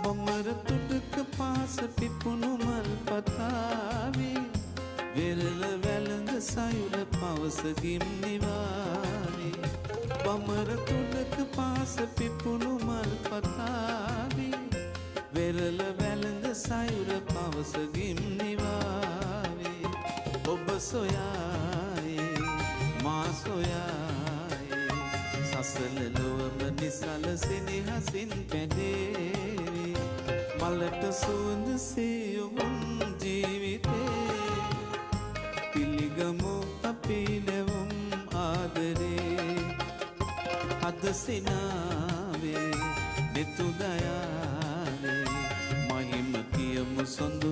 බොමර තුඩක පාස පිපුණු මල් පතාවේ වෙරළ වැළඳ සයුර පවස ගිම්නිවාවේ බොමර තුඩක පාස පිපුණු මල් පතාවේ වෙරළ වැළඳ සයුර පවස ගිම්නිවාවේ ඔබ සොයායේ මා සොයායේ සසල ලොවම නිසල සෙනෙහසින් පැදේවි මලට සුවඳ සියුම් ජීවිතේ පිළිගමු අපි නැවුම් ආදරේ අද සිනාවේ නෙතු දයාවේ මහිම කියමු සොඳුරු